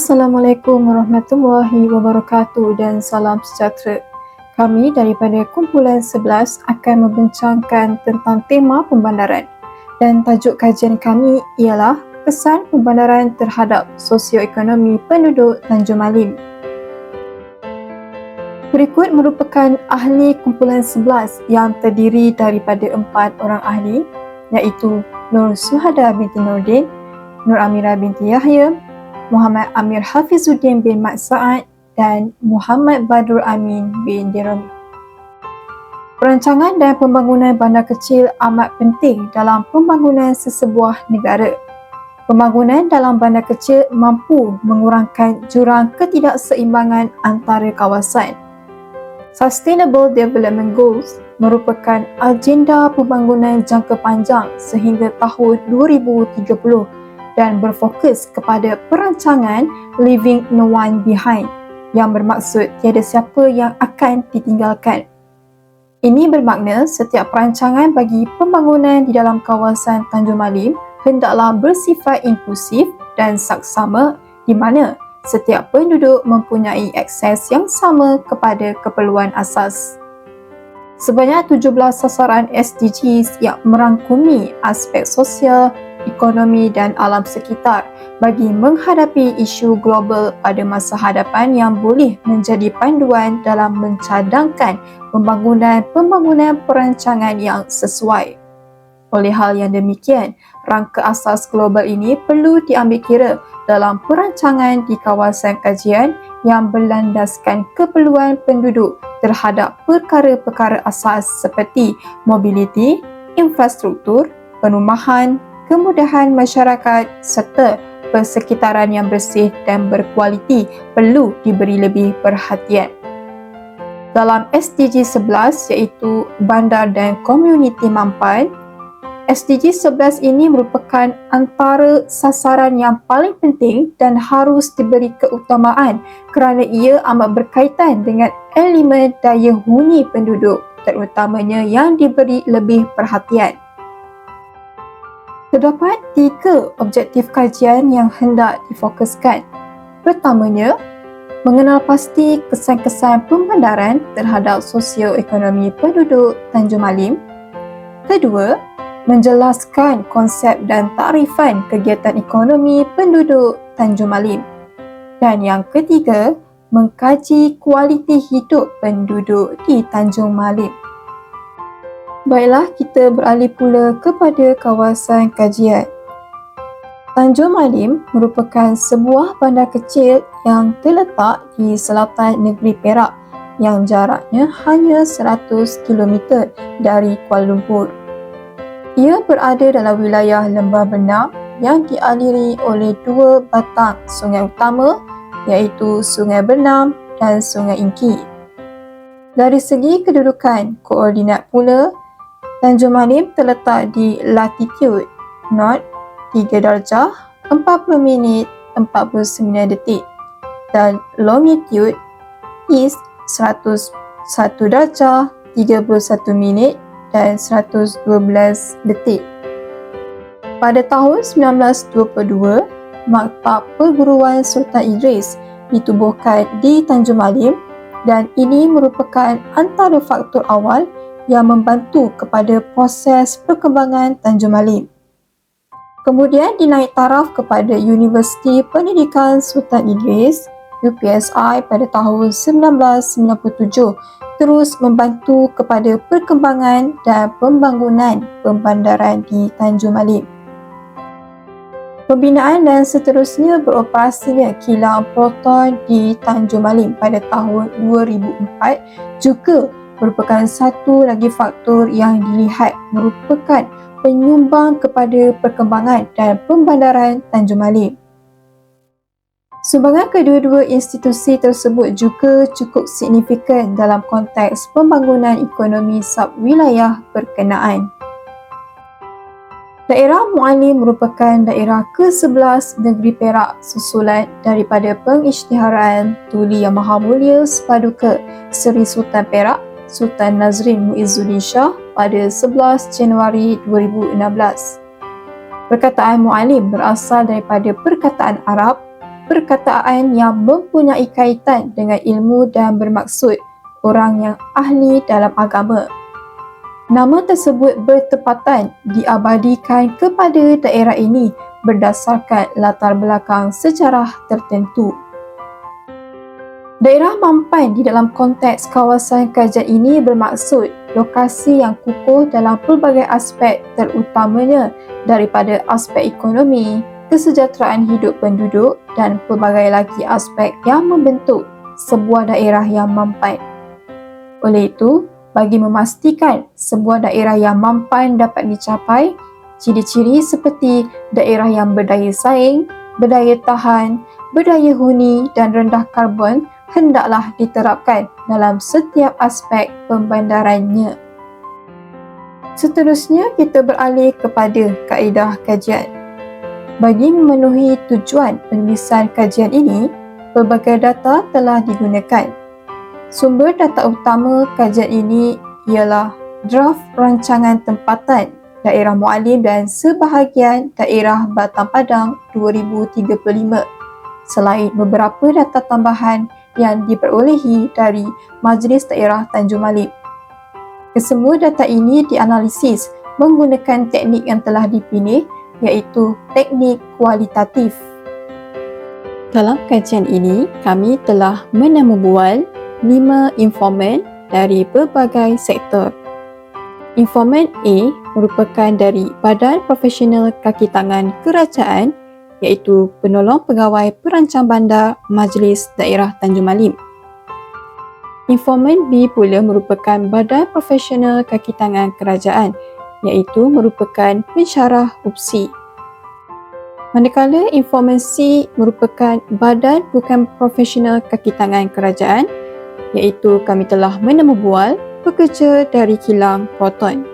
Assalamualaikum warahmatullahi wabarakatuh dan salam sejahtera. Kami daripada kumpulan 11 akan membincangkan tentang tema pembandaran dan tajuk kajian kami ialah kesan pembandaran terhadap sosioekonomi penduduk Tanjung Malim. Berikut merupakan ahli kumpulan 11 yang terdiri daripada 4 orang ahli iaitu Nur Suhada binti Nordin, Nur Amira binti Yahya, Muhammad Amir Hafizuddin bin Mat Saad dan Muhammad Badrul Amin bin Dirami. Perancangan dan pembangunan bandar kecil amat penting dalam pembangunan sesebuah negara. Pembangunan dalam bandar kecil mampu mengurangkan jurang ketidakseimbangan antara kawasan. Sustainable Development Goals merupakan agenda pembangunan jangka panjang sehingga tahun 2030 dan berfokus kepada perancangan Leaving No One Behind yang bermaksud tiada siapa yang akan ditinggalkan. Ini bermakna setiap perancangan bagi pembangunan di dalam kawasan Tanjung Malim hendaklah bersifat inklusif dan saksama di mana setiap penduduk mempunyai akses yang sama kepada keperluan asas. Sebanyak 17 sasaran SDGs yang merangkumi aspek sosial, ekonomi dan alam sekitar bagi menghadapi isu global pada masa hadapan yang boleh menjadi panduan dalam mencadangkan pembangunan perancangan yang sesuai. Oleh hal yang demikian, rangka asas global ini perlu diambil kira dalam perancangan di kawasan kajian yang berlandaskan keperluan penduduk terhadap perkara-perkara asas seperti mobiliti, infrastruktur, perumahan, kemudahan masyarakat serta persekitaran yang bersih dan berkualiti perlu diberi lebih perhatian. Dalam SDG 11 iaitu bandar dan komuniti mampan, SDG 11 ini merupakan antara sasaran yang paling penting dan harus diberi keutamaan kerana ia amat berkaitan dengan elemen daya huni penduduk terutamanya yang diberi lebih perhatian. Terdapat 3 objektif kajian yang hendak difokuskan. Pertamanya, mengenal pasti kesan-kesan pembandaran terhadap sosioekonomi penduduk Tanjung Malim. Kedua, menjelaskan konsep dan takrifan kegiatan ekonomi penduduk Tanjung Malim. Dan yang ketiga, mengkaji kualiti hidup penduduk di Tanjung Malim. Baiklah, kita beralih pula kepada kawasan kajian. Tanjung Malim merupakan sebuah bandar kecil yang terletak di selatan negeri Perak yang jaraknya hanya 100 km dari Kuala Lumpur. Ia berada dalam wilayah Lembah Benam yang dialiri oleh 2 batang sungai utama iaitu Sungai Benam dan Sungai Ingki. Dari segi kedudukan koordinat pula, Tanjung Malim terletak di latitude North 3 darjah 40 minit 49 detik dan longitude East 101 darjah 31 minit dan 112 detik. Pada tahun 1922, Maktab Perguruan Sultan Idris ditubuhkan di Tanjung Malim dan ini merupakan antara faktor awal yang membantu kepada proses perkembangan Tanjung Malim. Kemudian dinaik taraf kepada Universiti Pendidikan Sultan Idris UPSI pada tahun 1997 terus membantu kepada perkembangan dan pembangunan pembandaran di Tanjung Malim. Pembinaan dan seterusnya beroperasinya kilang proton di Tanjung Malim pada tahun 2004 juga merupakan satu lagi faktor yang dilihat merupakan penyumbang kepada perkembangan dan pembandaran Tanjung Malim. Sumbangan kedua-dua institusi tersebut juga cukup signifikan dalam konteks pembangunan ekonomi sub-wilayah berkenaan. Daerah Mualim merupakan daerah ke-11 negeri Perak susulan daripada pengisytiharan Tuli Yang Maha Mulia Sepaduka Seri Sultan Perak Sultan Nazrin Muizzuddin Shah pada 11 Januari 2016. Perkataan Mualim berasal daripada perkataan Arab perkataan yang mempunyai kaitan dengan ilmu dan bermaksud orang yang ahli dalam agama. Nama tersebut bertepatan diabadikan kepada daerah ini berdasarkan latar belakang sejarah tertentu. Daerah Mampan di dalam konteks kawasan kajian ini bermaksud lokasi yang kukuh dalam pelbagai aspek, terutamanya daripada aspek ekonomi, kesejahteraan hidup penduduk dan pelbagai lagi aspek yang membentuk sebuah daerah yang mampan. Oleh itu, bagi memastikan sebuah daerah yang mampan dapat dicapai, ciri-ciri seperti daerah yang berdaya saing, berdaya tahan, berdaya huni dan rendah karbon hendaklah diterapkan dalam setiap aspek pembandarannya. Seterusnya, kita beralih kepada kaedah kajian. Bagi memenuhi tujuan penulisan kajian ini, pelbagai data telah digunakan. Sumber data utama kajian ini ialah draft rancangan tempatan daerah Mualim dan sebahagian daerah Batang Padang 2035, selain beberapa data tambahan yang diperolehi dari Majlis Daerah Tanjung Malim. Kesemua data ini dianalisis menggunakan teknik yang telah dipilih, iaitu teknik kualitatif. Dalam kajian ini, kami telah menemubual 5 informan dari berbagai sektor. Informan A merupakan dari Badan Profesional Kaki Tangan Kerajaan, iaitu Penolong Pegawai Perancang Bandar Majlis Daerah Tanjung Malim. Informan B pula merupakan Badan Profesional Kaki Tangan Kerajaan, iaitu merupakan pensyarah UPSI. Manakala informan C merupakan Badan Bukan Profesional Kaki Tangan Kerajaan, iaitu kami telah menemubual pekerja dari kilang Proton.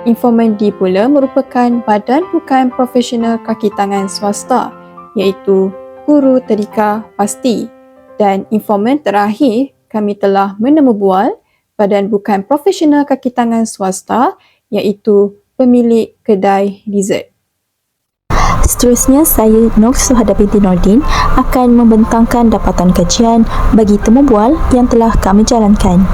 Informan D pula merupakan Badan Bukan Profesional Kaki Tangan Swasta, iaitu guru tadika pasti. Dan informan terakhir, kami telah menemubual Badan Bukan Profesional Kaki Tangan Swasta, iaitu pemilik kedai dessert. Seterusnya, saya Nur Suhada binti Nordin akan membentangkan dapatan kajian bagi temubual yang telah kami jalankan.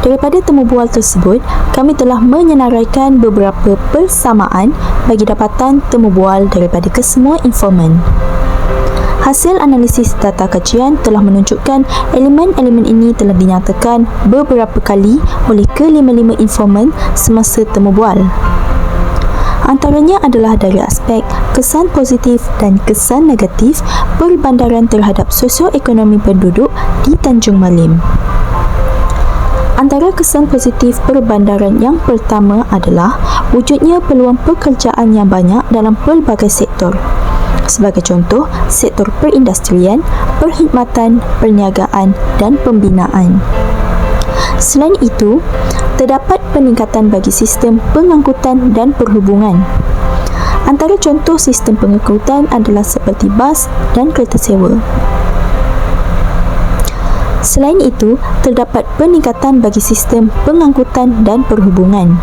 Daripada temubual tersebut, kami telah menyenaraikan beberapa persamaan bagi dapatan temubual daripada kesemua informan. Hasil analisis data kajian telah menunjukkan elemen-elemen ini telah dinyatakan beberapa kali oleh kelima-lima informan semasa temubual. Antaranya adalah dari aspek kesan positif dan kesan negatif perbandaran terhadap sosioekonomi penduduk di Tanjung Malim. Antara kesan positif perbandaran yang pertama adalah wujudnya peluang pekerjaan yang banyak dalam pelbagai sektor. Sebagai contoh, sektor perindustrian, perkhidmatan, perniagaan dan pembinaan. Selain itu, terdapat peningkatan bagi sistem pengangkutan dan perhubungan. Antara contoh sistem pengangkutan adalah seperti bas dan kereta sewa. Selain itu, terdapat peningkatan bagi sistem pengangkutan dan perhubungan.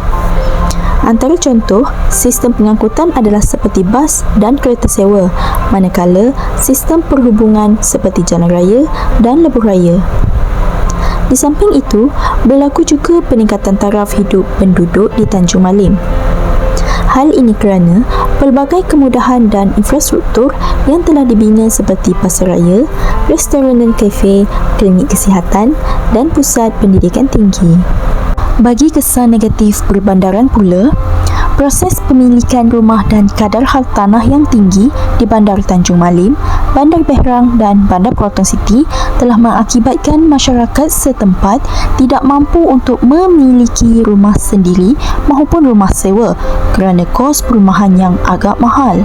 Antara contoh, sistem pengangkutan adalah seperti bas dan kereta sewa, manakala sistem perhubungan seperti jalan raya dan lebuh raya. Di samping itu, berlaku juga peningkatan taraf hidup penduduk di Tanjung Malim. Hal ini kerana pelbagai kemudahan dan infrastruktur yang telah dibina seperti pasaraya, restoran dan kafe, klinik kesihatan dan pusat pendidikan tinggi. Bagi kesan negatif perbandaran pula, proses pemilikan rumah dan kadar hal tanah yang tinggi di Bandar Tanjung Malim, Bandar Berang dan Bandar Proton City telah mengakibatkan masyarakat setempat tidak mampu untuk memiliki rumah sendiri maupun rumah sewa kerana kos perumahan yang agak mahal.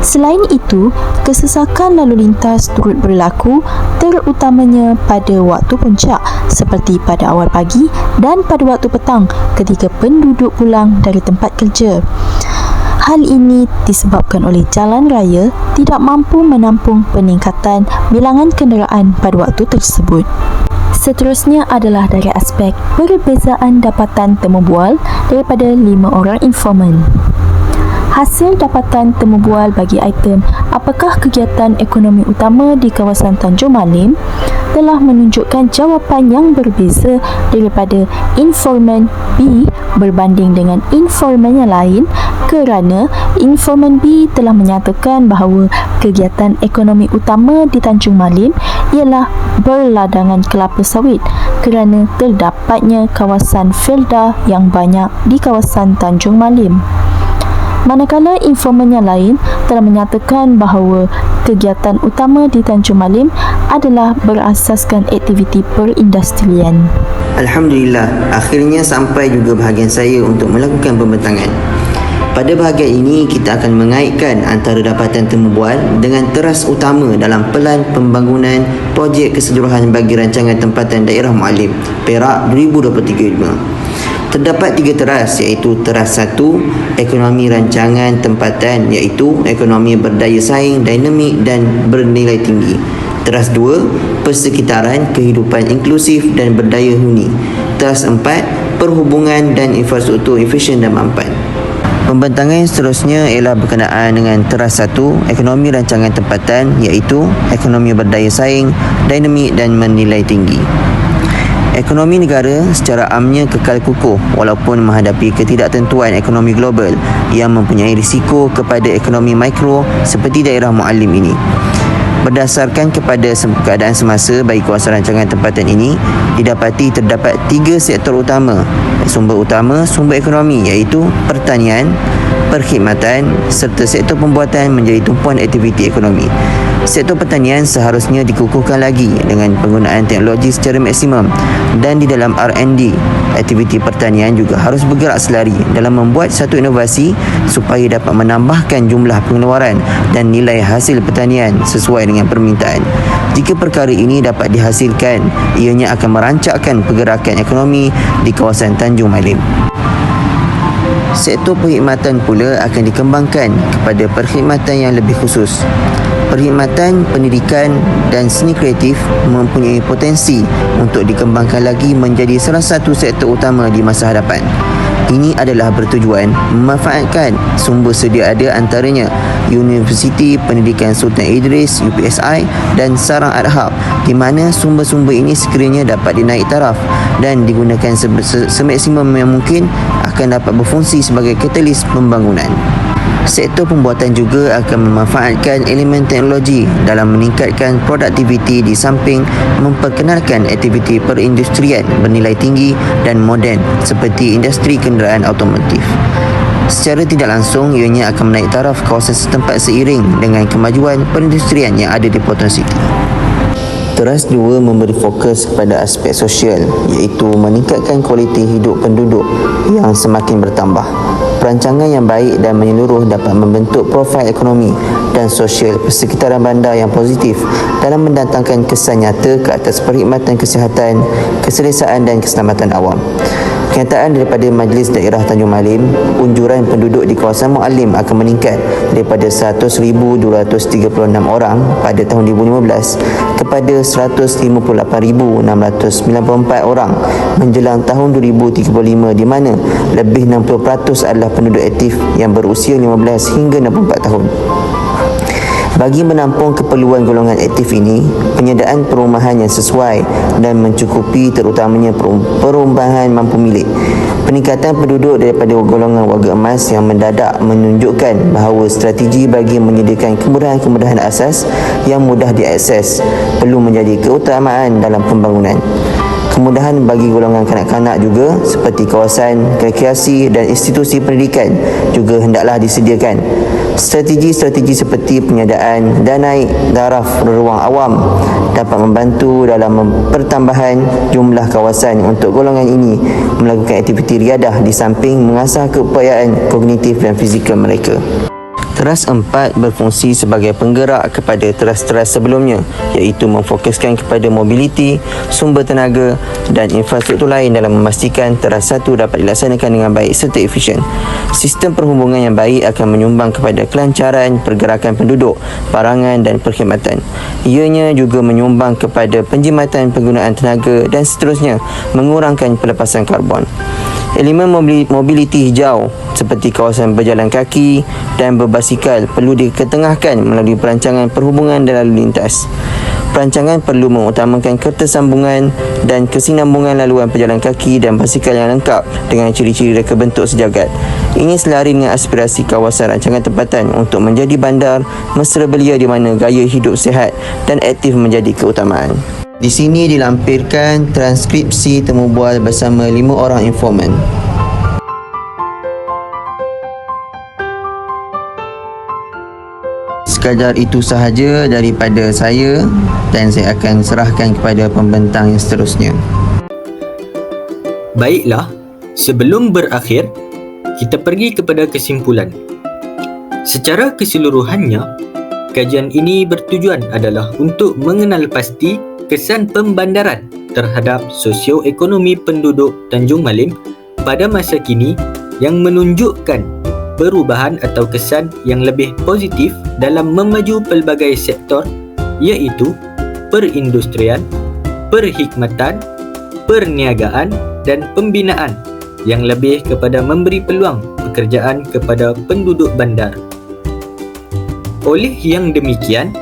Selain itu, kesesakan lalu lintas turut berlaku terutamanya pada waktu puncak seperti pada awal pagi dan pada waktu petang ketika penduduk pulang dari tempat kerja. Hal ini disebabkan oleh jalan raya tidak mampu menampung peningkatan bilangan kenderaan pada waktu tersebut. Seterusnya adalah dari aspek perbezaan dapatan temubual daripada 5 orang informan. Hasil dapatan temu bual bagi item apakah kegiatan ekonomi utama di kawasan Tanjung Malim telah menunjukkan jawapan yang berbeza daripada informan B berbanding dengan informan yang lain, kerana informan B telah menyatakan bahawa kegiatan ekonomi utama di Tanjung Malim ialah berladangan kelapa sawit kerana terdapatnya kawasan felda yang banyak di kawasan Tanjung Malim. Manakala informan yang lain telah menyatakan bahawa kegiatan utama di Tanjung Malim adalah berasaskan aktiviti perindustrian. Alhamdulillah, akhirnya sampai juga bahagian saya untuk melakukan pembentangan. Pada bahagian ini, kita akan mengaitkan antara dapatan temu bual dengan teras utama dalam pelan pembangunan projek keseluruhan bagi rancangan tempatan daerah Mualim Perak 2023. Terdapat 3 teras, iaitu teras 1, ekonomi rancangan tempatan, iaitu ekonomi berdaya saing, dinamik dan bernilai tinggi. Teras 2, persekitaran, kehidupan inklusif dan berdaya huni. Teras 4, perhubungan dan infrastruktur efisien dan mampan. Pembentangan seterusnya ialah berkenaan dengan teras 1, ekonomi rancangan tempatan, iaitu ekonomi berdaya saing, dinamik dan bernilai tinggi. Ekonomi negara secara amnya kekal kukuh walaupun menghadapi ketidaktentuan ekonomi global yang mempunyai risiko kepada ekonomi mikro seperti daerah Mualim ini. Berdasarkan kepada keadaan semasa bagi kawasan rancangan tempatan ini, didapati terdapat 3 sektor utama, sumber ekonomi, iaitu pertanian, perkhidmatan serta sektor pembuatan menjadi tumpuan aktiviti ekonomi. Sektor pertanian seharusnya dikukuhkan lagi dengan penggunaan teknologi secara maksimum, dan di dalam R&D, aktiviti pertanian juga harus bergerak selari dalam membuat satu inovasi supaya dapat menambahkan jumlah pengeluaran dan nilai hasil pertanian sesuai dengan permintaan. Jika perkara ini dapat dihasilkan, ianya akan merancakkan pergerakan ekonomi di kawasan Tanjung Malim. Sektor perkhidmatan pula akan dikembangkan kepada perkhidmatan yang lebih khusus. Perkhidmatan, pendidikan dan seni kreatif mempunyai potensi untuk dikembangkan lagi menjadi salah satu sektor utama di masa hadapan. Ini adalah bertujuan memanfaatkan sumber sedia ada antaranya Universiti Pendidikan Sultan Idris UPSI dan Sarang Adhab, di mana sumber-sumber ini sekiranya dapat dinaik taraf dan digunakan semaksimum yang mungkin akan dapat berfungsi sebagai katalis pembangunan. Sektor pembuatan juga akan memanfaatkan elemen teknologi dalam meningkatkan produktiviti di samping memperkenalkan aktiviti perindustrian bernilai tinggi dan moden seperti industri kenderaan automotif. Secara tidak langsung, ianya akan menaik taraf kawasan setempat seiring dengan kemajuan perindustrian yang ada di Potong City. Teras 2 memberi fokus kepada aspek sosial, iaitu meningkatkan kualiti hidup penduduk yang semakin bertambah. Perancangan yang baik dan menyeluruh dapat membentuk profil ekonomi dan sosial persekitaran bandar yang positif dalam mendatangkan kesan nyata ke atas perkhidmatan kesihatan, keselesaan dan keselamatan awam. Kenyataan daripada Majlis Daerah Tanjung Malim, unjuran penduduk di kawasan Mualim akan meningkat daripada 100,236 orang pada tahun 2015 kepada 158,694 orang menjelang tahun 2035, di mana lebih 60% adalah penduduk aktif yang berusia 15 hingga 64 tahun. Bagi menampung keperluan golongan aktif ini, penyediaan perumahan yang sesuai dan mencukupi terutamanya perumahan mampu milik. Peningkatan penduduk daripada golongan warga emas yang mendadak menunjukkan bahawa strategi bagi menyediakan kemudahan-kemudahan asas yang mudah diakses perlu menjadi keutamaan dalam pembangunan. Kemudahan bagi golongan kanak-kanak juga seperti kawasan rekreasi dan institusi pendidikan juga hendaklah disediakan. Strategi-strategi seperti penyediaan dan naik taraf ruang awam dapat membantu dalam pertambahan jumlah kawasan untuk golongan ini melakukan aktiviti riadah di samping mengasah keupayaan kognitif dan fizikal mereka. Teras 4 berfungsi sebagai penggerak kepada teras-teras sebelumnya, iaitu memfokuskan kepada mobiliti, sumber tenaga dan infrastruktur lain dalam memastikan teras 1 dapat dilaksanakan dengan baik serta efisien. Sistem perhubungan yang baik akan menyumbang kepada kelancaran pergerakan penduduk, barangan dan perkhidmatan. Ianya juga menyumbang kepada penjimatan penggunaan tenaga dan seterusnya mengurangkan pelepasan karbon. Elemen mobiliti hijau seperti kawasan berjalan kaki dan berbasikal perlu diketengahkan melalui perancangan perhubungan dan lalu lintas. Perancangan perlu mengutamakan ketersambungan dan kesinambungan laluan pejalan kaki dan basikal yang lengkap dengan ciri-ciri reka bentuk sejagat. Ini selari dengan aspirasi kawasan rancangan tempatan untuk menjadi bandar mesra belia di mana gaya hidup sihat dan aktif menjadi keutamaan. Di sini dilampirkan transkripsi temu bual bersama 5 orang informan. Sekadar itu sahaja daripada saya dan saya akan serahkan kepada pembentang yang seterusnya. Baiklah, sebelum berakhir, kita pergi kepada kesimpulan. Secara keseluruhannya, kajian ini bertujuan adalah untuk mengenal pasti kesan pembandaran terhadap sosioekonomi penduduk Tanjung Malim pada masa kini yang menunjukkan perubahan atau kesan yang lebih positif dalam memaju pelbagai sektor iaitu perindustrian, perkhidmatan, perniagaan dan pembinaan yang lebih kepada memberi peluang pekerjaan kepada penduduk bandar. Oleh yang demikian,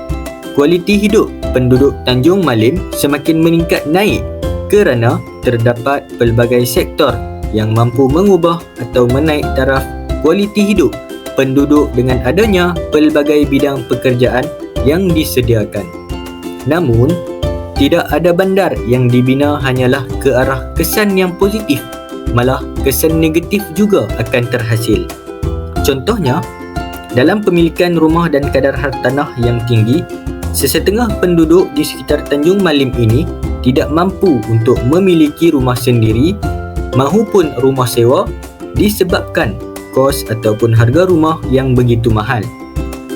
kualiti hidup penduduk Tanjung Malim semakin meningkat naik kerana terdapat pelbagai sektor yang mampu mengubah atau menaik taraf kualiti hidup penduduk dengan adanya pelbagai bidang pekerjaan yang disediakan. Namun, tidak ada bandar yang dibina hanyalah ke arah kesan yang positif, malah kesan negatif juga akan terhasil. Contohnya, dalam pemilikan rumah dan kadar hartanah yang tinggi, sesetengah penduduk di sekitar Tanjung Malim ini tidak mampu untuk memiliki rumah sendiri mahupun rumah sewa disebabkan kos ataupun harga rumah yang begitu mahal.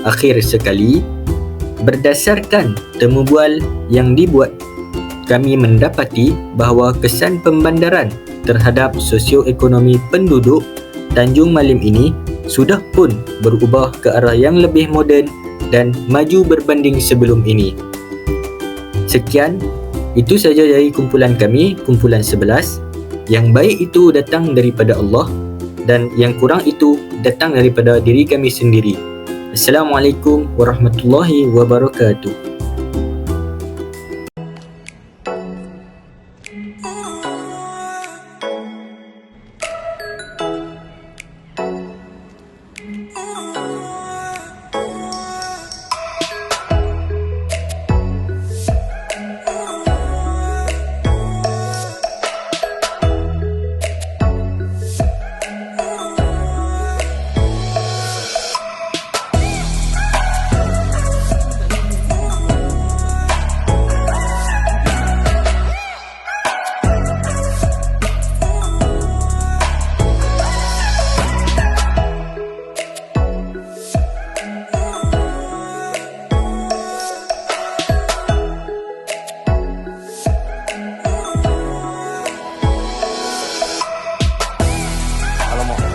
Akhir sekali, berdasarkan temu bual yang dibuat, kami mendapati bahawa kesan pembandaran terhadap sosioekonomi penduduk Tanjung Malim ini sudah pun berubah ke arah yang lebih moden dan maju berbanding sebelum ini. Sekian, itu saja dari kumpulan kami, kumpulan 11. Yang baik itu datang daripada Allah dan yang kurang itu datang daripada diri kami sendiri. Assalamualaikum warahmatullahi wabarakatuh. Kalau mau